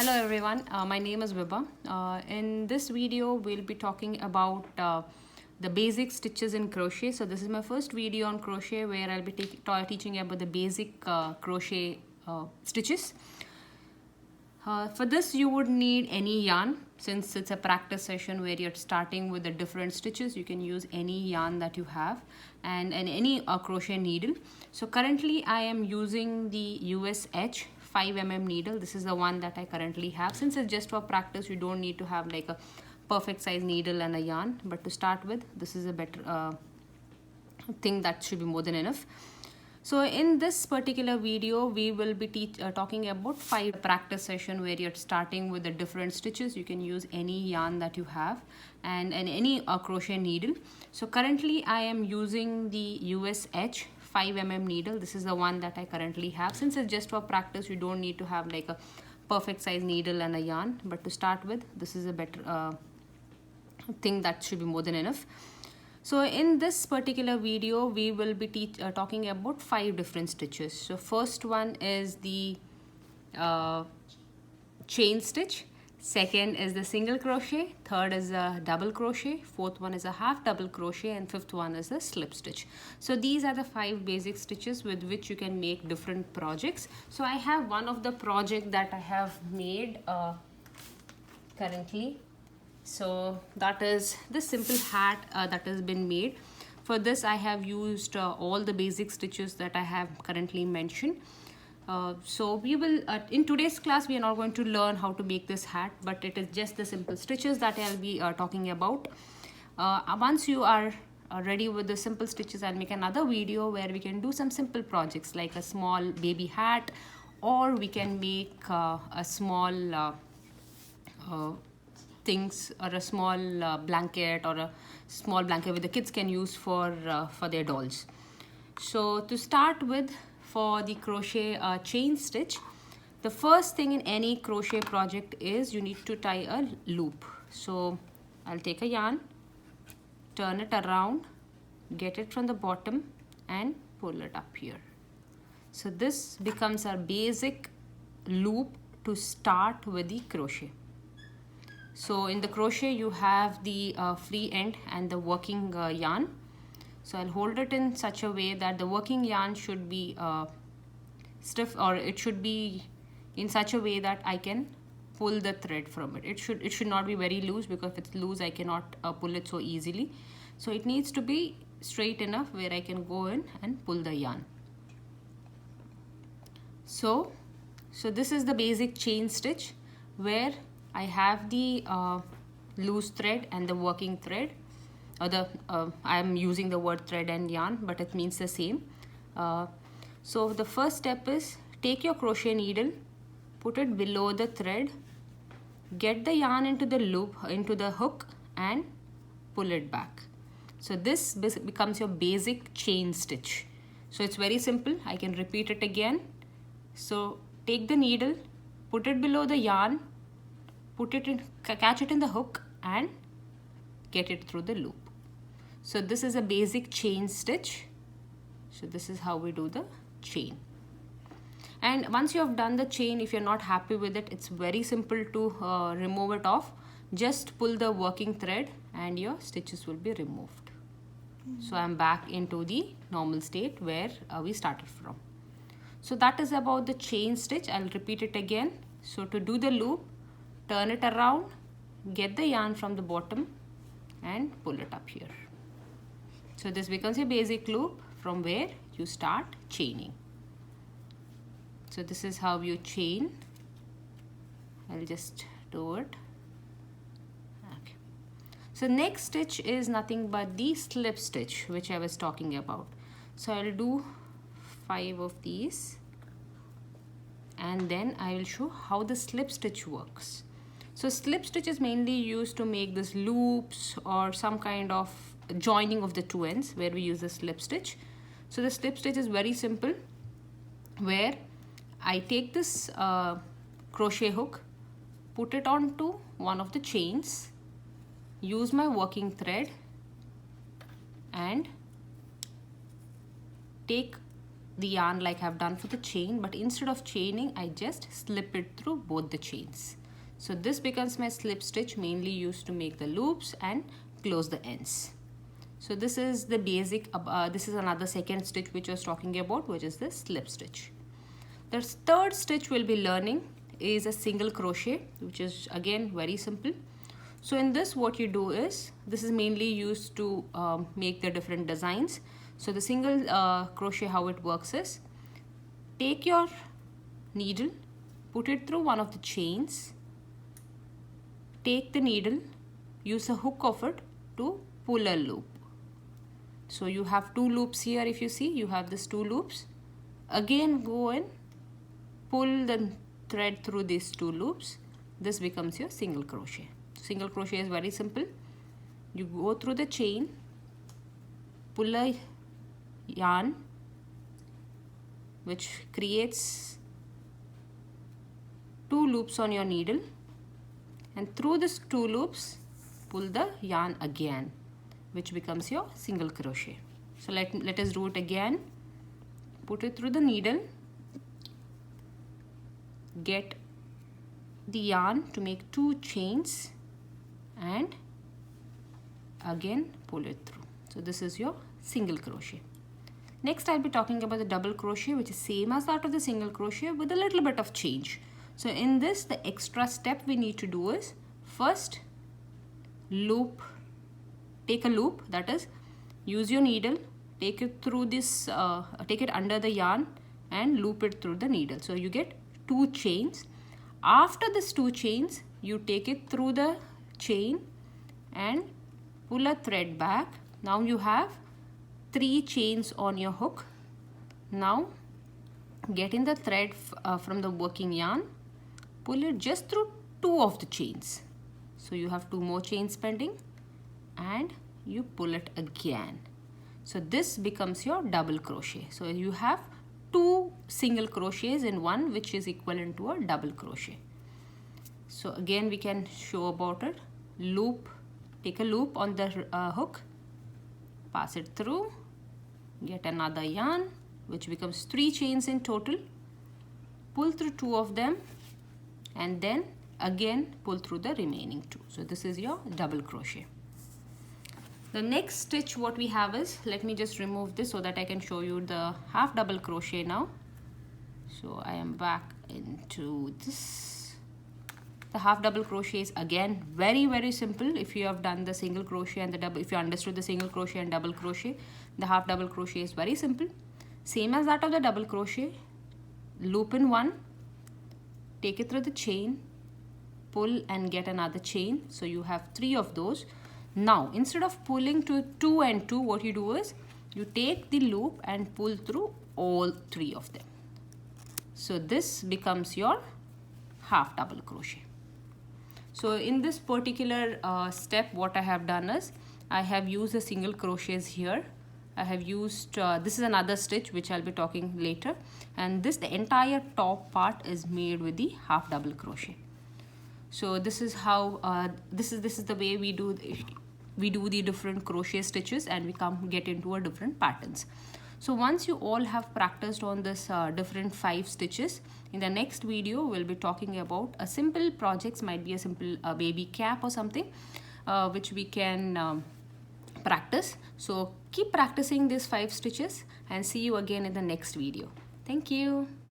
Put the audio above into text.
Hello everyone, my name is Vibha. In this video, we'll be talking about the basic stitches in crochet. So this is my first video on crochet where I'll be teaching about the basic crochet stitches. For this you would need any yarn. Since it's a practice session where you're starting with the different stitches, you can use any yarn that you have and any crochet needle. So currently I am using the USH 5mm needle. This is the one that I currently have. Since it's just for practice, you don't need to have like a perfect size needle and a yarn, but to start with, this is a better thing that should be more than enough. So in this particular video, we will be talking about 5 practice session where you're starting with the different stitches. You can use any yarn that you have and any crochet needle. So currently I am using the USH 5mm needle. This is the one that I currently have. Since it's just for practice, you don't need to have like a perfect size needle and a yarn, but to start with, this is a better thing that should be more than enough. So in this particular video, we will be talking about 5 different stitches. So first one is the chain stitch, second is the single crochet, third is a double crochet, fourth one is a half double crochet, and fifth one is the slip stitch. So these are the 5 basic stitches with which you can make different projects. So I have one of the project that I have made currently. So that is this simple hat that has been made. For this I have used all the basic stitches that I have currently mentioned. So we will in today's class we are not going to learn how to make this hat, but it is just the simple stitches that I'll be talking about. Once you are ready with the simple stitches, I'll make another video where we can do some simple projects like a small baby hat, or we can make a small things, or a small blanket, or a small blanket which the kids can use for their dolls. So to start with, for the crochet chain stitch, the first thing in any crochet project is you need to tie a loop. So I'll take a yarn, turn it around, get it from the bottom and pull it up here. So this becomes our basic loop to start with the crochet. So in the crochet you have the free end and the working yarn. So I'll hold it in such a way that the working yarn should be stiff, or it should be in such a way that I can pull the thread from it. It should not be very loose, because if it's loose I cannot pull it so easily. So it needs to be straight enough where I can go in and pull the yarn. So this is the basic chain stitch where I have the loose thread and the working thread, or I am using the word thread and yarn, but it means the same. So the first step is take your crochet needle, put it below the thread, get the yarn into the loop, into the hook, and pull it back. So this becomes your basic chain stitch. So it's very simple. I can repeat it again. So take the needle, put it below the yarn, put it in, catch it in the hook and get it through the loop. So this is a basic chain stitch. So this is how we do the chain. And once you have done the chain, if you're not happy with it, it's very simple to remove it off. Just pull the working thread and your stitches will be removed. So I'm back into the normal state where we started from. So that is about the chain stitch. I'll repeat it again. So to do the loop, turn it around, get the yarn from the bottom and pull it up here. So this becomes a basic loop from where you start chaining. So this is how you chain. I'll just do it. Okay. So next stitch is nothing but the slip stitch, which I was talking about. So I'll do 5 of these and then I will show how the slip stitch works. So slip stitch is mainly used to make this loops or some kind of joining of the two ends where we use the slip stitch. So the slip stitch is very simple, where I take this crochet hook, put it onto one of the chains, use my working thread and take the yarn like I've done for the chain, but instead of chaining, I just slip it through both the chains. So this becomes my slip stitch, mainly used to make the loops and close the ends. So this is the basic, this is another second stitch which I was talking about, which is the slip stitch. The third stitch we'll be learning is a single crochet, which is again very simple. So in this, what you do is, this is mainly used to make the different designs. So the single crochet, how it works is, take your needle, put it through one of the chains, take the needle, use a hook of it to pull a loop. So you have two loops here. If you see, you have these two loops. Again, go and pull the thread through these two loops. This becomes your single crochet. Single crochet is very simple. You go through the chain, pull a yarn, which creates two loops on your needle, and through these two loops, pull the yarn again, which becomes your single crochet. So let us do it again. Put it through the needle, get the yarn to make two chains, and again pull it through. So this is your single crochet. Next, I'll be talking about the double crochet, which is same as that of the single crochet with a little bit of change. So in this, the extra step we need to do is, first loop, take a loop, that is, use your needle, take it through this, take it under the yarn and loop it through the needle. So you get two chains. After these two chains, you take it through the chain and pull a thread back. Now you have three chains on your hook. Now get in the thread from the working yarn, pull it just through two of the chains. So you have two more chains pending, and you pull it again. So this becomes your double crochet. So you have two single crochets in one, which is equivalent to a double crochet. So again, we can show about it. Loop, take a loop on the hook, pass it through, get another yarn, which becomes three chains in total, pull through two of them, and then again pull through the remaining two. So this is your double crochet. The next stitch what we have is, let me just remove this so that I can show you the half double crochet now. So I am back into this. The half double crochet is again very simple. If you have done the single crochet and the double, if you understood the single crochet and double crochet, the half double crochet is very simple. Same as that of the double crochet. Loop in one, take it through the chain, pull and get another chain. So you have three of those. Now instead of pulling to 2 and 2, what you do is, you take the loop and pull through all three of them. So this becomes your half double crochet. So in this particular step, what I have done is, I have used the single crochets here. I have used, this is another stitch which I'll be talking later, and this, the entire top part is made with the half double crochet. So this is how, this is the way we do the different crochet stitches, and we get into a different patterns. So once you all have practiced on this different 5 stitches, in the next video we'll be talking about a simple projects, might be a simple baby cap or something, which we can practice. So keep practicing these 5 stitches, and see you again in the next video. Thank you.